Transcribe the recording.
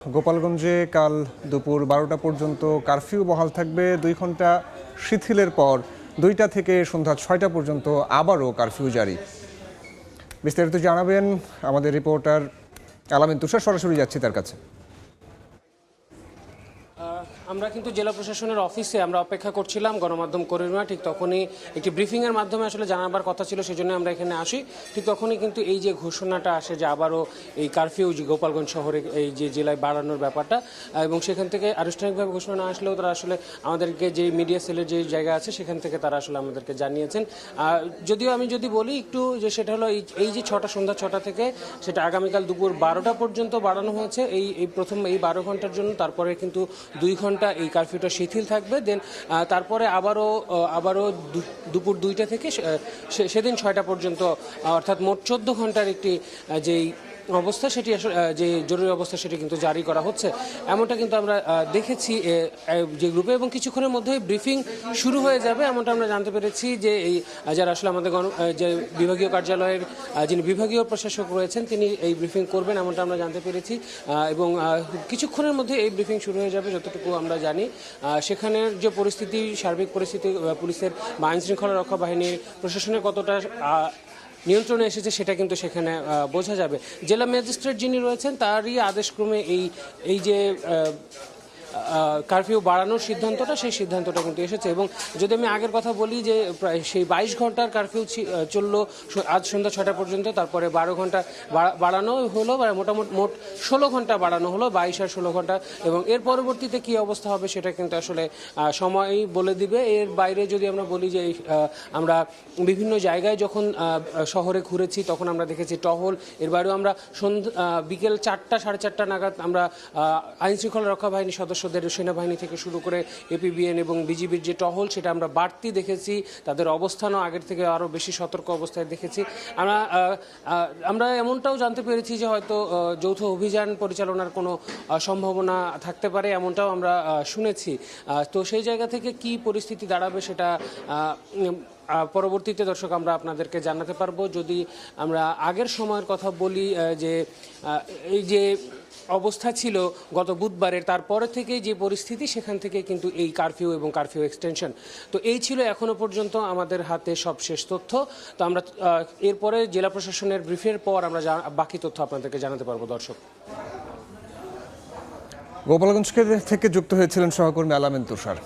গোপালগঞ্জে কাল দুপুর 12টা পর্যন্ত কারফিউ বহাল থাকবে। 2 ঘন্টা শিথিলের পর 2টা থেকে সন্ধ্যা 6টা পর্যন্ত আবারও কারফিউ জারি। বিস্তারিত জানাবেন আমাদের রিপোর্টার আলামিন তুষার। সরাসরি যাচ্ছি তার কাছে। আমরা কিন্তু জেলা প্রশাসনের অফিসে আমরা অপেক্ষা করছিলাম গণমাধ্যম কর্মীরা। ঠিক তখনই একটি ব্রিফিংয়ের মাধ্যমে আসলে জানাবার কথা ছিল, সেজন্য আমরা এখানে আসি। ঠিক তখনই কিন্তু এই যে ঘোষণাটা আসে যে আবারও এই কারফিউ যে গোপালগঞ্জ শহরে এই যে জেলায় বাড়ানোর ব্যাপারটা, এবং সেখান থেকে আনুষ্ঠানিকভাবে ঘোষণা না আসলেও তারা আসলে আমাদেরকে যে মিডিয়া সেলের যে জায়গা আছে সেখান থেকে তারা আসলে আমাদেরকে জানিয়েছেন। যদিও আমি যদি বলি একটু যে সেটা হলো এই যে সন্ধ্যা 6টা থেকে সেটা আগামীকাল দুপুর 12টা পর্যন্ত বাড়ানো হয়েছে এই প্রথম এই 12 ঘন্টার জন্য। তারপরে কিন্তু 2 ঘন্টা এই কারফিউটা শিথিল থাকবে। দেন তারপরে আবারও দুপুর 2টা থেকে সেদিন 6টা পর্যন্ত, অর্থাৎ মোট 14 ঘন্টার একটি যেই অবস্থা সেটি আসলে যে জরুরি অবস্থা সেটি কিন্তু জারি করা হচ্ছে, এমনটা কিন্তু আমরা দেখেছি যে গ্রুপে। এবং কিছুক্ষণের মধ্যেই ব্রিফিং শুরু হয়ে যাবে এমনটা আমরা জানতে পেরেছি যে এই যারা আসলে আমাদের যে বিভাগীয় কার্যালয়ের যিনি বিভাগীয় প্রশাসক রয়েছেন তিনি এই ব্রিফিং করবেন এমনটা আমরা জানতে পেরেছি। এবং কিছুক্ষণের মধ্যে এই ব্রিফিং শুরু হয়ে যাবে যতটুকু আমরা জানি। সেখানের যে পরিস্থিতি, সার্বিক পরিস্থিতি, পুলিশের বা আইন শৃঙ্খলা রক্ষা বাহিনীর প্রশাসনের কতটা নিয়ন্ত্রণে এসেছে সেটা কিন্তু সেখানে বোঝা যাবে। জেলা ম্যাজিস্ট্রেট যিনি রয়েছেন তারই আদেশক্রমে এই যে কারফিউ বাড়ানোর সিদ্ধান্তটা, সেই সিদ্ধান্তটা কিন্তু এসেছে। এবং যদি আমি আগের কথা বলি যে প্রায় সেই 22 ঘন্টার কারফিউ চললো আজ সন্ধ্যা 6টা পর্যন্ত, তারপরে 12 ঘন্টা বাড়ানো হলো, মোটামুটি মোট 16 ঘন্টা বাড়ানো হলো, 22 আর 16 ঘন্টা। এবং এর পরবর্তীতে কী অবস্থা হবে সেটা কিন্তু আসলে সময়ই বলে দিবে। এর বাইরে যদি আমরা বলি যে আমরা বিভিন্ন জায়গায় যখন শহরে ঘুরেছি তখন আমরা দেখেছি টহল। এর বাইরেও আমরা বিকেল 4টা 4:30 নাগাদ আমরা আইন শৃঙ্খলা রক্ষা বাহিনীর সদস্যদের, সেনাবাহিনী থেকে শুরু করে এপিবিএন এবং বিজিবির যে টহল সেটা আমরা বাড়তি দেখেছি। তাদের অবস্থানও আগের থেকে আরও বেশি সতর্ক অবস্থায় দেখেছি। আমরা এমনটাও জানতে পেরেছি যে হয়তো যৌথ অভিযান পরিচালনার কোনো সম্ভাবনা থাকতে পারে, এমনটাও আমরা শুনেছি। তো সেই জায়গা থেকে কি পরিস্থিতি দাঁড়াবে সেটা পরবর্তীতে দর্শক আমরা আপনাদেরকে জানাতে পারবো। যদি আমরা আগের সময়ের কথা বলি যে এই যে অবস্থা ছিল গত বুধবারের, তারপরে থেকে যে পরিস্থিতি সেখান থেকে কিন্তু এই কারফিউ এবং কারফিউ এক্সটেনশন, তো এই ছিল এখনো পর্যন্ত আমাদের হাতে সবশেষ তথ্য। তো আমরা এরপরে জেলা প্রশাসনের ব্রিফের পর আমরা বাকি তথ্য আপনাদেরকে জানাতে পারবো দর্শক। গোপালগঞ্জ থেকে যুক্ত হয়েছিলেন সহকর্মী আলামিন তুষার।